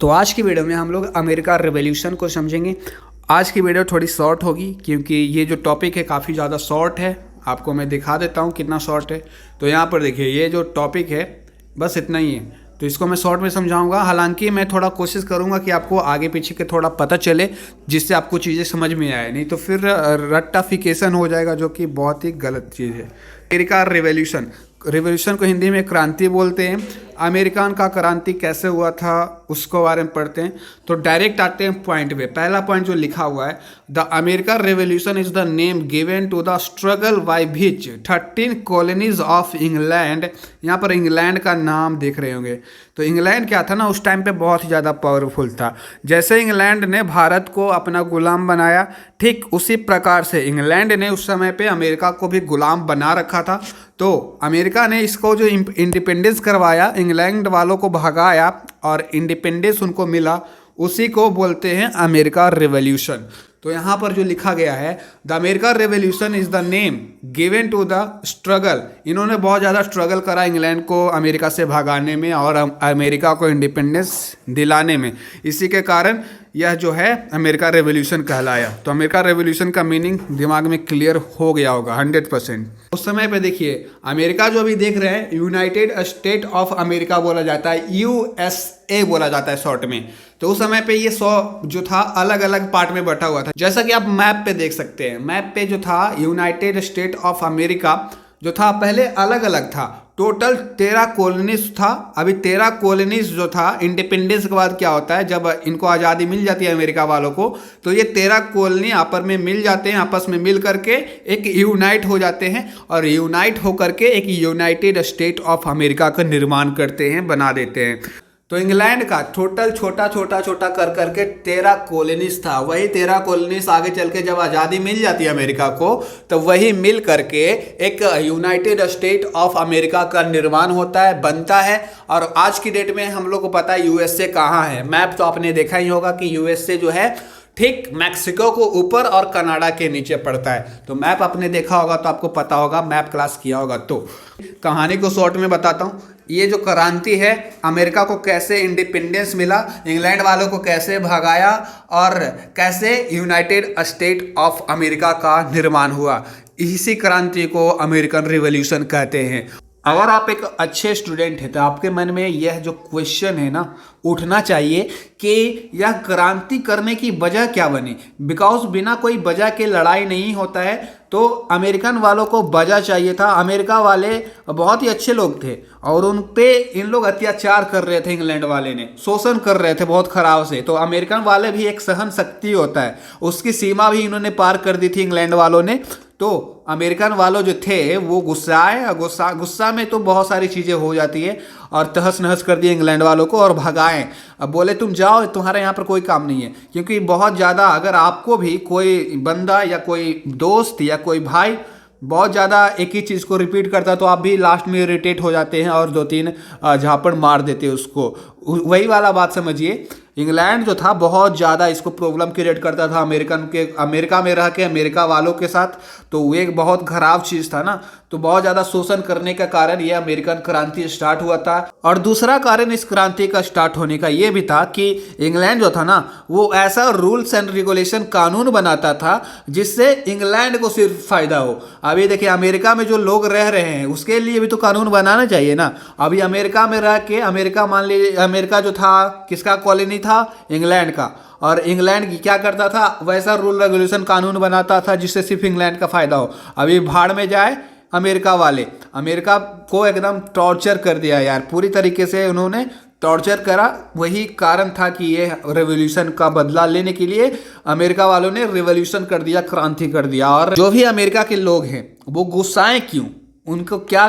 तो आज की वीडियो में हम लोग अमेरिका रिवॉल्यूशन को समझेंगे। आज की वीडियो थोड़ी शॉर्ट होगी क्योंकि ये जो टॉपिक है काफ़ी ज़्यादा शॉर्ट है। आपको मैं दिखा देता हूँ कितना शॉर्ट है। तो यहाँ पर देखिए, ये जो टॉपिक है बस इतना ही है, तो इसको मैं शॉर्ट में समझाऊंगा। हालांकि मैं थोड़ा कोशिश करूंगा कि आपको आगे पीछे के थोड़ा पता चले, जिससे आपको चीज़ें समझ में आए, नहीं तो फिर रट्टाफिकेशन हो जाएगा, जो कि बहुत ही गलत चीज़ है। अमेरिका रिवॉल्यूशन, रिवॉल्यूशन को हिंदी में क्रांति बोलते हैं। अमेरिकन का क्रांति कैसे हुआ था उसको बारे में पढ़ते हैं। तो डायरेक्ट आते हैं पॉइंट पे। पहला पॉइंट जो लिखा हुआ है, the American Revolution is the name given to the struggle by which 13 colonies of England. यहाँ पर इंग्लैंड का नाम देख रहे होंगे। तो इंग्लैंड क्या था ना, उस टाइम पे बहुत ही ज़्यादा पावरफुल था। जैसे इंग्लैंड ने भारत को अपना गुलाम बनाया, ठीक उसी प्रकार से इंग्लैंड ने उस समय पे अमेरिका को भी गुलाम बना रखा था। तो अमेरिका ने इसको जो इंडिपेंडेंस करवाया, इंग्लैंड वालों को भगाया और इंडिपेंडेंस उनको मिला, उसी को बोलते हैं अमेरिका रिवॉल्यूशन। तो यहाँ पर जो लिखा गया है, the America revolution is the name given to the struggle. इन्होंने बहुत ज़्यादा स्ट्रगल करा इंग्लैंड को अमेरिका से भगाने में और अमेरिका को इंडिपेंडेंस दिलाने में। इसी के कारण यह जो है अमेरिका रेवोल्यूशन कहलाया। तो अमेरिका रेवोल्यूशन का मीनिंग दिमाग में क्लियर हो गया होगा 100%। उस समय पे देखिए, अमेरिका जो अभी देख रहे हैं, यूनाइटेड स्टेट ऑफ अमेरिका बोला जाता है, यूएसए बोला जाता है शॉर्ट में। तो उस समय पे ये 100 जो था अलग अलग पार्ट में बटा हुआ था। जैसा कि आप मैप पे देख सकते हैं, मैप पे जो था यूनाइटेड स्टेट ऑफ अमेरिका जो था पहले अलग अलग था। टोटल 13 कॉलोनीज था। अभी 13 कॉलोनीज जो था, इंडिपेंडेंस के बाद क्या होता है, जब इनको आज़ादी मिल जाती है अमेरिका वालों को, तो ये 13 कॉलोनी आपस में मिल जाते हैं, आपस में मिल करके एक यूनाइट हो जाते हैं और यूनाइट होकर के एक यूनाइटेड स्टेट ऑफ अमेरिका का निर्माण करते हैं, बना देते हैं। तो इंग्लैंड का टोटल छोटा छोटा छोटा कर करके 13 कॉलोनीज था। वही 13 कॉलोनीज आगे चल के जब आज़ादी मिल जाती है अमेरिका को, तो वही मिल करके एक यूनाइटेड स्टेट ऑफ अमेरिका का निर्माण होता है, बनता है। और आज की डेट में हम लोग को पता है यूएसए कहाँ है। मैप तो आपने देखा ही होगा कि यूएसए जो है ठीक मैक्सिको को ऊपर और कनाडा के नीचे पड़ता है। तो मैप आपने देखा होगा तो आपको पता होगा, मैप क्लास किया होगा। तो कहानी को शॉर्ट में बताता हूँ। ये जो क्रांति है, अमेरिका को कैसे इंडिपेंडेंस मिला, इंग्लैंड वालों को कैसे भगाया और कैसे यूनाइटेड स्टेट ऑफ अमेरिका का निर्माण हुआ, इसी क्रांति को अमेरिकन रिवॉल्यूशन कहते हैं। अगर आप एक अच्छे स्टूडेंट हैं तो आपके मन में यह जो क्वेश्चन है ना उठना चाहिए कि यह क्रांति करने की वजह क्या बनी। बिकॉज बिना कोई वजह के लड़ाई नहीं होता है। तो अमेरिकन वालों को वजह चाहिए था। अमेरिका वाले बहुत ही अच्छे लोग थे और उन पे इन लोग अत्याचार कर रहे थे, इंग्लैंड वाले ने शोषण कर रहे थे बहुत खराब से। तो अमेरिकन वाले भी एक सहन शक्ति होता है, उसकी सीमा भी इन्होंने पार कर दी थी इंग्लैंड वालों ने। तो अमेरिकन वालों जो थे वो गुस्साए, गुस्सा में तो बहुत सारी चीज़ें हो जाती है और तहस नहस कर दिए इंग्लैंड वालों को और भगाएं। अब बोले तुम जाओ, तुम्हारे यहाँ पर कोई काम नहीं है। क्योंकि बहुत ज़्यादा अगर आपको भी कोई बंदा या कोई दोस्त या कोई भाई बहुत ज़्यादा एक ही चीज़ को रिपीट करता है तो आप भी लास्ट में इरिटेट हो जाते हैं और 2-3 झापड़ मार देते हैं उसको। वही वाला बात समझिए। इंग्लैंड जो था बहुत ज़्यादा इसको प्रॉब्लम क्रिएट करता था अमेरिका में रह के अमेरिका वालों के साथ। तो वो एक बहुत खराब चीज़ था ना। तो बहुत ज़्यादा शोषण करने का कारण ये अमेरिकन क्रांति स्टार्ट हुआ था। और दूसरा कारण इस क्रांति का स्टार्ट होने का ये भी था कि इंग्लैंड जो था ना, वो ऐसा रूल्स एंड रेगुलेशन कानून बनाता था जिससे इंग्लैंड को सिर्फ फायदा हो। अभी देखिए, अमेरिका में जो लोग रह रहे हैं उसके लिए भी तो कानून बनाना चाहिए ना। अभी अमेरिका में रह के मान लीजिए अमेरिका जो था किसका कॉलोनी था, इंग्लैंड का। और इंग्लैंड की क्या करता था, वैसा रूल रेगुलेशन कानून बनाता था जिससे सिर्फ इंग्लैंड का फायदा हो। अभी भाड़ में जाए अमेरिका वाले, अमेरिका को एकदम टॉर्चर कर दिया यार, पूरी तरीके से उन्होंने टॉर्चर करा। वही कारण था कि ये रेवोल्यूशन का बदला लेने के लिए अमेरिका वालों ने रेवोल्यूशन कर दिया, क्रांति कर दिया। और जो भी अमेरिका के लोग हैं वो गुस्साएं क्यों, उनको क्या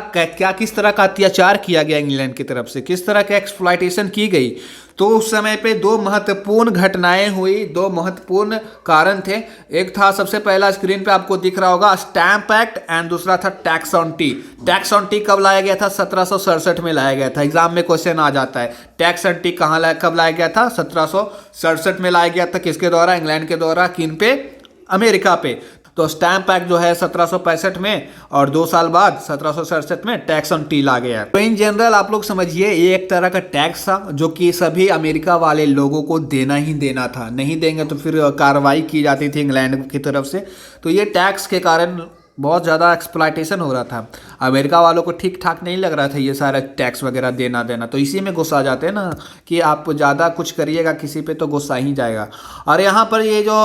किस तरह का अत्याचार किया गया इंग्लैंड की तरफ से, किस तरह की एक्सप्लॉयटेशन की गई। तो उस समय पे 2 महत्वपूर्ण घटनाएं हुई, 2 महत्वपूर्ण कारण थे। एक था, सबसे पहला स्क्रीन पे आपको दिख रहा होगा, स्टैंप एक्ट, एंड दूसरा था tax on T. Tax on T कब लाया गया था? 1767 में लाया गया था। एग्जाम में क्वेश्चन आ जाता है, टैक्स ऑन टी कब लाया गया था? 1767 में लाया गया था। किसके द्वारा? इंग्लैंड के द्वारा। किन पे? अमेरिका पे। तो स्टैम्प एक्ट जो है 1765 में, और 2 साल बाद 1767 में टैक्स ऑन टी ला गया। तो इन जनरल आप लोग समझिए ये एक तरह का टैक्स था जो कि सभी अमेरिका वाले लोगों को देना ही देना था, नहीं देंगे तो फिर कार्रवाई की जाती थी इंग्लैंड की तरफ से। तो ये टैक्स के कारण बहुत ज़्यादा एक्सप्लॉयटेशन हो रहा था। अमेरिका वालों को ठीक ठाक नहीं लग रहा था ये सारा टैक्स वगैरह देना, तो इसी में गुस्सा आ जाते हैं ना कि आप ज़्यादा कुछ करिएगा किसी पे तो गुस्सा ही जाएगा। और यहाँ पर ये जो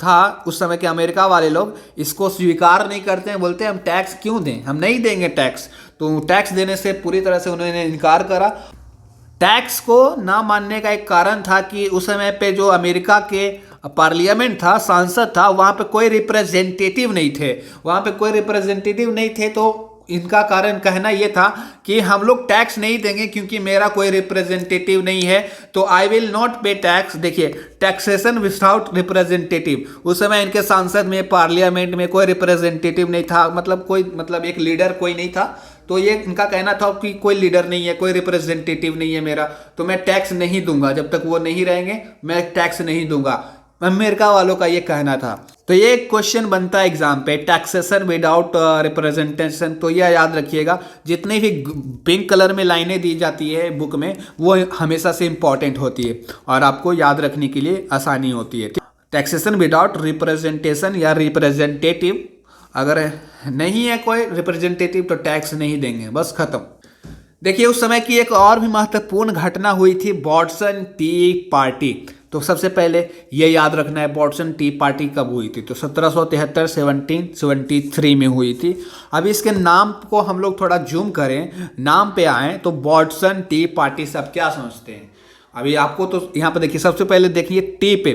था उस समय के अमेरिका वाले लोग इसको स्वीकार नहीं करते हैं, बोलते हैं हम टैक्स क्यों दें, हम नहीं देंगे टैक्स। तो टैक्स देने से पूरी तरह से उन्होंने इनकार करा। टैक्स को ना मानने का एक कारण था कि उस समय पे जो अमेरिका के पार्लियामेंट था, सांसद था, वहाँ पे कोई रिप्रेजेंटेटिव नहीं थे, वहाँ पे कोई रिप्रेजेंटेटिव नहीं थे। तो इनका कारण कहना ये था कि हम लोग टैक्स नहीं देंगे क्योंकि मेरा कोई रिप्रेजेंटेटिव नहीं है, तो आई विल नॉट पे टैक्स। देखिए, टैक्सेशन विदाउट रिप्रेजेंटेटिव। उस समय इनके सांसद में, पार्लियामेंट में कोई रिप्रेजेंटेटिव नहीं था, मतलब एक लीडर कोई नहीं था। तो ये इनका कहना था कि कोई लीडर नहीं है, कोई रिप्रेजेंटेटिव नहीं है मेरा, तो मैं टैक्स नहीं दूंगा, जब तक वो नहीं रहेंगे मैं टैक्स नहीं दूंगा। अमेरिका वालों का ये कहना था। तो ये क्वेश्चन बनता है एग्जाम पे, टैक्सेशन विदाउट रिप्रेजेंटेशन। तो यह याद रखिएगा, जितनी भी पिंक कलर में लाइनें दी जाती है बुक में वो हमेशा से इंपॉर्टेंट होती है और आपको याद रखने के लिए आसानी होती है। टैक्सेशन विदाउट रिप्रेजेंटेशन या रिप्रेजेंटेटिव, अगर नहीं है कोई रिप्रेजेंटेटिव तो टैक्स नहीं देंगे, बस खत्म। देखिए, उस समय की एक और भी महत्वपूर्ण घटना हुई थी, बॉस्टन टी पार्टी। तो सबसे पहले ये याद रखना है बॉस्टन टी पार्टी कब हुई थी, तो 1773 1773 में हुई थी। अब इसके नाम को हम लोग थोड़ा जूम करें, नाम पे आए तो बॉस्टन टी पार्टी से आप क्या समझते हैं? अभी आपको तो यहाँ पे देखिए, सबसे पहले देखिए टी पे,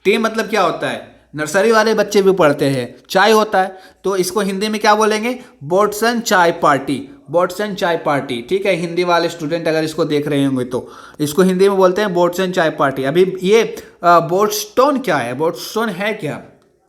टी मतलब क्या होता है, नर्सरी वाले बच्चे भी पढ़ते हैं, चाय होता है, तो इसको हिंदी में क्या बोलेंगे? बॉस्टन चाय पार्टी, बॉस्टन चाय पार्टी। ठीक है, हिंदी वाले स्टूडेंट अगर इसको देख रहे होंगे तो इसको हिंदी में बोलते हैं बॉस्टन चाय पार्टी। अभी ये बोस्टन क्या है, बोस्टन है क्या?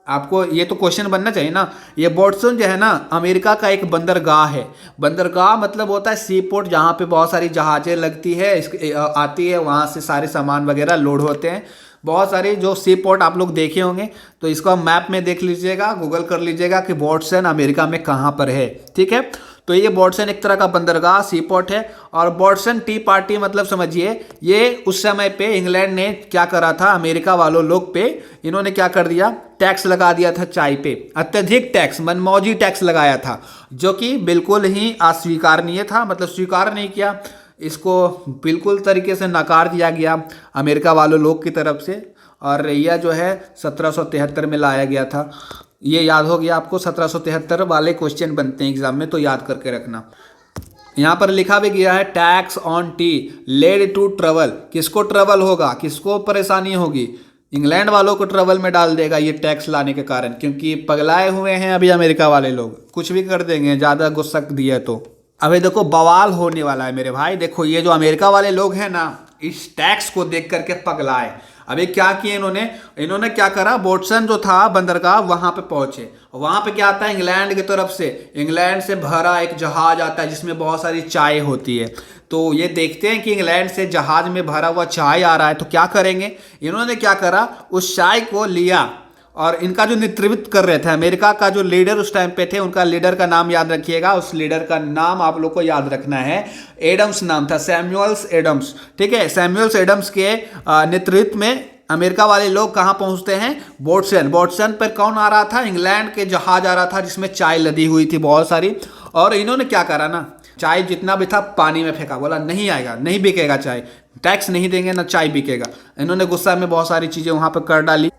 आपको ये तो क्वेश्चन बनना चाहिए ना। ये बोस्टन जो है ना, अमेरिका का एक बंदरगाह है। बंदरगाह मतलब होता है सी पोर्ट, जहाँ पे बहुत सारी जहाज़ें लगती है, आती है, वहाँ से सारे सामान वगैरह लोड होते हैं। बहुत सारे जो सी पोर्ट आप लोग देखे होंगे, तो इसको आप मैप में देख लीजिएगा, गूगल कर लीजिएगा कि बॉस्टन अमेरिका में कहाँ पर है। ठीक है, तो ये बॉस्टन एक तरह का बंदरगाह, सी पोर्ट है। और बॉस्टन टी पार्टी मतलब समझिए, ये उस समय पे इंग्लैंड ने क्या करा था, अमेरिका वालों लोग पे इन्होंने क्या कर दिया, टैक्स लगा दिया था चाय पे, अत्यधिक टैक्स, मनमौजी टैक्स लगाया था, जो कि बिल्कुल ही अस्वीकारनीय था, मतलब स्वीकार नहीं किया इसको, बिल्कुल तरीके से नकार दिया गया अमेरिका वालों लोग की तरफ से। और यह जो है 1773 में लाया गया था। ये याद हो गया आपको, 1773 वाले क्वेश्चन बनते हैं एग्जाम में, तो याद करके रखना। यहाँ पर लिखा भी गया है tax on tea led to trouble. किसको ट्रबल होगा, किसको परेशानी होगी? इंग्लैंड वालों को ट्रबल में डाल देगा ये टैक्स लाने के कारण, क्योंकि पगलाए हुए हैं अभी अमेरिका वाले लोग, कुछ भी कर देंगे ज़्यादा गुस्सा दिया तो। अभी देखो बवाल होने वाला है मेरे भाई। देखो ये जो अमेरिका वाले लोग हैं ना, इस टैक्स को देख करके पगलाए। अभी क्या किए इन्होंने क्या करा, बॉस्टन जो था बंदरगाह, वहां पे पहुंचे। वहां पे क्या आता है, इंग्लैंड की तरफ से, इंग्लैंड से भरा एक जहाज आता है जिसमें बहुत सारी चाय होती है। तो ये देखते हैं कि इंग्लैंड से जहाज में भरा हुआ चाय आ रहा है, तो क्या करेंगे, इन्होंने क्या करा, उस चाय को लिया। और इनका जो नेतृत्व कर रहे थे, अमेरिका का जो लीडर उस टाइम पे थे, उनका लीडर का नाम याद रखिएगा। उस लीडर का नाम आप लोग को याद रखना है, एडम्स नाम था, सैमुअल्स एडम्स। ठीक है, सैमुअल्स एडम्स के नेतृत्व में अमेरिका वाले लोग कहाँ पहुँचते हैं, बॉस्टन। बॉस्टन पर कौन आ रहा था, इंग्लैंड के जहाज आ रहा था जिसमें चाय लदी हुई थी बहुत सारी। और इन्होंने क्या करा ना, चाय जितना भी था पानी में फेंका, बोला नहीं आएगा, नहीं बिकेगा चाय, टैक्स नहीं देंगे ना चाय बिकेगा। इन्होंने गुस्सा में बहुत सारी चीज़ें वहाँ पर कर डाली।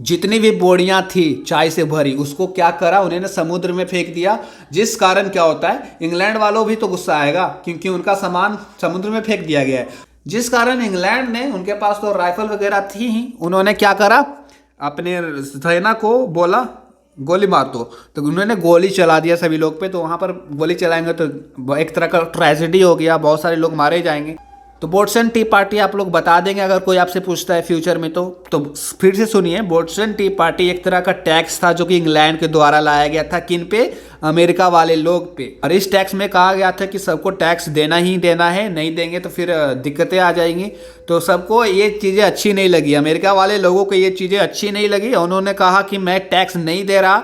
जितनी भी बोरियां थी चाय से भरी, उसको क्या करा, उन्होंने समुद्र में फेंक दिया। जिस कारण क्या होता है, इंग्लैंड वालों भी तो गुस्सा आएगा क्योंकि उनका सामान समुद्र में फेंक दिया गया है। जिस कारण इंग्लैंड ने, उनके पास तो राइफल वगैरह थी ही, उन्होंने क्या करा, अपने सेना को बोला गोली मार दो, तो उन्होंने गोली चला दिया सभी लोग पे। तो वहाँ पर गोली चलाएंगे तो एक तरह का ट्रेजेडी हो गया, बहुत सारे लोग मारे जाएंगे। तो बॉस्टन टी पार्टी आप लोग बता देंगे अगर कोई आपसे पूछता है फ्यूचर में तो फिर से सुनिए। बॉस्टन टी पार्टी एक तरह का टैक्स था जो कि इंग्लैंड के द्वारा लाया गया था, किन पे, अमेरिका वाले लोग पे। और इस टैक्स में कहा गया था कि सबको टैक्स देना ही देना है, नहीं देंगे तो फिर दिक्कतें आ जाएंगी। तो सबको ये चीज़ें अच्छी नहीं लगी, अमेरिका वाले लोगों को ये चीज़ें अच्छी नहीं लगी। उन्होंने कहा कि मैं टैक्स नहीं दे रहा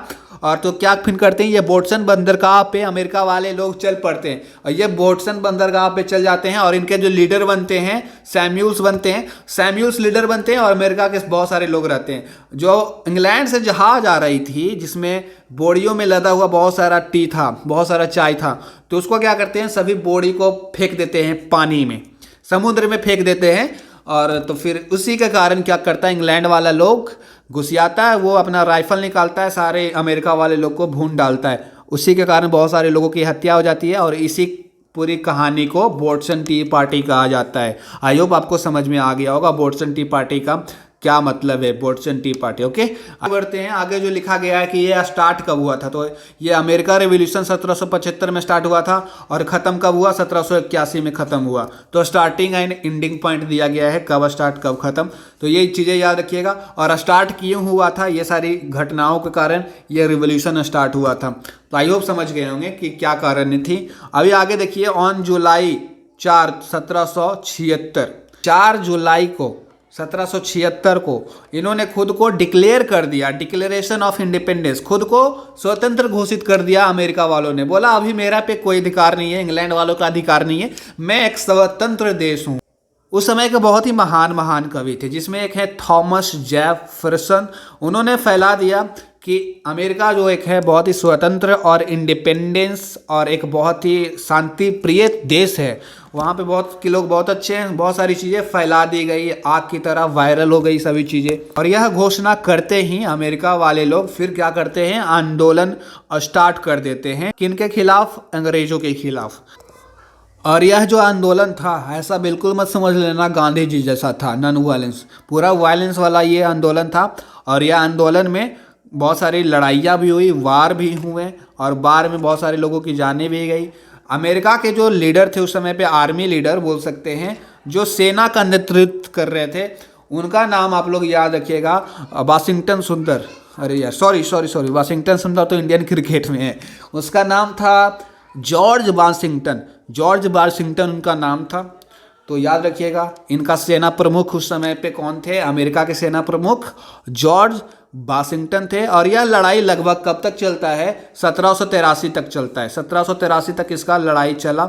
और तो क्या फिर करते हैं, ये बोस्टन बंदरगाह पे अमेरिका वाले लोग चल पड़ते हैं और ये बोस्टन बंदरगाह पे चल जाते हैं और इनके जो लीडर बनते हैं सैम्यूल्स लीडर बनते हैं और अमेरिका के बहुत सारे लोग रहते हैं। जो इंग्लैंड से जहाज आ रही थी जिसमें बोरियों में लदा हुआ बहुत सारा टी था, बहुत सारा चाय था, तो उसको क्या करते हैं, सभी बोरी को फेंक देते हैं पानी में, समुद्र में फेंक देते हैं। और तो फिर उसी के कारण क्या करता है, इंग्लैंड वाला लोग घुसियाता है, वो अपना राइफल निकालता है, सारे अमेरिका वाले लोग को भून डालता है। उसी के कारण बहुत सारे लोगों की हत्या हो जाती है और इसी पूरी कहानी को बोस्टन टी पार्टी कहा जाता है। आई होप आपको समझ में आ गया होगा बोस्टन टी पार्टी का क्या मतलब है, बोस्टन टी पार्टी। ओके, आगे बढ़ते हैं। आगे जो लिखा गया है कि ये स्टार्ट कब हुआ था, तो ये अमेरिका रेवोल्यूशन 1775 में स्टार्ट हुआ था और ख़त्म कब हुआ, 1781 में ख़त्म हुआ। तो स्टार्टिंग एंड एंडिंग पॉइंट दिया गया है, कब स्टार्ट कब ख़त्म, तो ये चीज़ें याद रखिएगा। और स्टार्ट क्यों हुआ था, ये सारी घटनाओं के कारण ये रिवोल्यूशन स्टार्ट हुआ था। तो आई होप समझ गए होंगे कि क्या कारण थी। अभी आगे देखिए, ऑन जुलाई 4, 1776, 4 जुलाई को 1776 को इन्होंने खुद को डिक्लेयर कर दिया, डिक्लेरेशन ऑफ इंडिपेंडेंस, खुद को स्वतंत्र घोषित कर दिया। अमेरिका वालों ने बोला अभी मेरा पे कोई अधिकार नहीं है, इंग्लैंड वालों का अधिकार नहीं है, मैं एक स्वतंत्र देश हूँ। उस समय के बहुत ही महान कवि थे, जिसमें एक है थॉमस जेफरसन। उन्होंने फैला दिया कि अमेरिका जो एक है बहुत ही स्वतंत्र और इंडिपेंडेंस और एक बहुत ही शांति प्रिय देश है। वहाँ पे बहुत के लोग बहुत अच्छे हैं, बहुत सारी चीज़ें फैला दी गई, आग की तरह वायरल हो गई सभी चीज़ें। और यह घोषणा करते ही अमेरिका वाले लोग फिर क्या करते हैं, आंदोलन स्टार्ट कर देते हैं। किनके खिलाफ, अंग्रेजों के खिलाफ। और यह जो आंदोलन था, ऐसा बिल्कुल मत समझ लेना गांधी जी जैसा था, नॉन वायलेंस, पूरा वायलेंस वाला ये आंदोलन था। और यह आंदोलन में बहुत सारी लड़ाइयाँ भी हुई, वार भी हुए और वार में बहुत सारे लोगों की जानें भी गई। अमेरिका के जो लीडर थे उस समय पे, आर्मी लीडर बोल सकते हैं, जो सेना का नेतृत्व कर रहे थे, उनका नाम आप लोग याद रखिएगा, वाशिंगटन सुंदर। अरे यार सॉरी, वाशिंगटन सुंदर तो इंडियन क्रिकेट में है, उसका नाम था जॉर्ज वाशिंगटन उनका नाम था। तो याद रखिएगा, इनका सेना प्रमुख उस समय पे कौन थे, अमेरिका के सेना प्रमुख जॉर्ज वाशिंगटन थे। और यह लड़ाई लगभग कब तक चलता है, 1783 तक चलता है। 1783 तक इसका लड़ाई चला,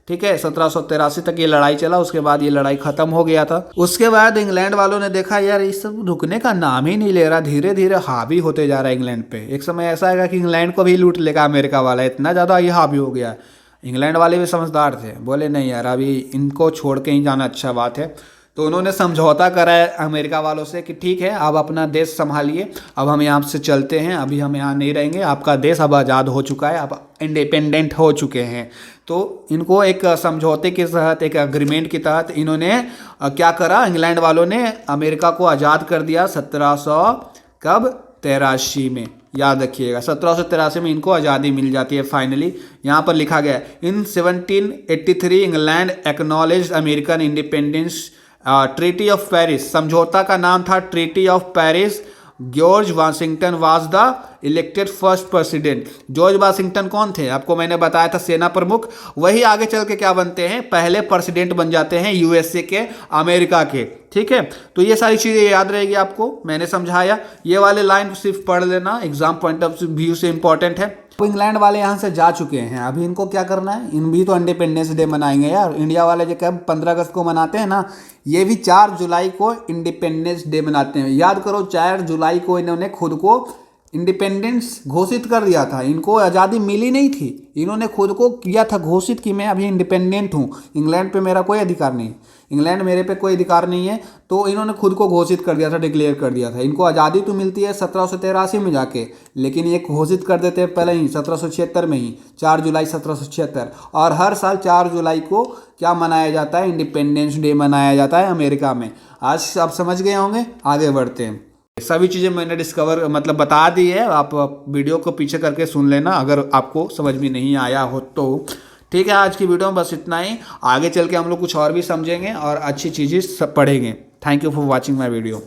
ठीक है, 1783 तक ये लड़ाई चला। उसके बाद ये लड़ाई खत्म हो गया था। उसके बाद इंग्लैंड वालों ने देखा यार ये सब रुकने का नाम ही नहीं ले रहा, धीरे धीरे हावी होते जा रहा है इंग्लैंड पे। एक समय ऐसा आएगा कि इंग्लैंड को भी लूट लेगा अमेरिका वाला, इतना ज़्यादा ये हावी हो गया। इंग्लैंड वाले भी समझदार थे, बोले नहीं यार अभी इनको छोड़ के ही जाना अच्छा बात है। तो उन्होंने समझौता करा है अमेरिका वालों से कि ठीक है, आप अपना देश संभालिए, अब हम यहाँ से चलते हैं, अभी हम यहाँ नहीं रहेंगे, आपका देश अब आज़ाद हो चुका है, आप इंडिपेंडेंट हो चुके हैं। तो इनको एक समझौते के तहत, एक एग्रीमेंट के तहत इन्होंने क्या करा, इंग्लैंड वालों ने अमेरिका को आज़ाद कर दिया 1783 में। याद रखिएगा 1783 में इनको आज़ादी मिल जाती है फाइनली। यहाँ पर लिखा गया है इन 1783 England acknowledged American independence. Treaty of Paris, समझौता का नाम था treaty of Paris. George Washington was the elected first president. George Washington कौन थे, आपको मैंने बताया था, सेना प्रमुख। वही आगे चल के क्या बनते हैं, पहले प्रेसिडेंट बन जाते हैं यूएसए के, अमेरिका के, ठीक है। तो ये सारी चीज़ें याद रहेगी आपको, मैंने समझाया। ये वाले लाइन सिर्फ पढ़ लेना, एग्जाम पॉइंट ऑफ व्यू से इंपॉर्टेंट है। तो इंग्लैंड वाले यहाँ से जा चुके हैं, अभी इनको क्या करना है, इन भी तो इंडिपेंडेंस डे मनाएंगे यार। इंडिया वाले जो कब 15 अगस्त को मनाते हैं ना, ये भी 4 जुलाई को इंडिपेंडेंस डे मनाते हैं। याद करो 4 जुलाई को इन्होंने खुद को इंडिपेंडेंस घोषित कर दिया था। इनको आज़ादी मिली नहीं थी, इन्होंने खुद को किया था घोषित कि मैं अभी इंडिपेंडेंट हूँ, इंग्लैंड पे मेरा कोई अधिकार नहीं, इंग्लैंड मेरे पे कोई अधिकार नहीं है। तो इन्होंने खुद को घोषित कर दिया था, डिक्लेयर कर दिया था। इनको आज़ादी तो मिलती है 1783 में जाके, लेकिन ये घोषित कर देते हैं पहले ही 1776 में ही, 4 जुलाई 1776। और हर साल 4 जुलाई को क्या मनाया जाता है, इंडिपेंडेंस डे मनाया जाता है अमेरिका में। आज आप समझ गए होंगे, आगे बढ़ते हैं। सभी चीज़ें मैंने बता दी है, आप वीडियो को पीछे करके सुन लेना अगर आपको समझ में नहीं आया हो तो। ठीक है, आज की वीडियो में बस इतना ही। आगे चल के हम लोग कुछ और भी समझेंगे और अच्छी चीज़ें पढ़ेंगे। Thank you for watching my video.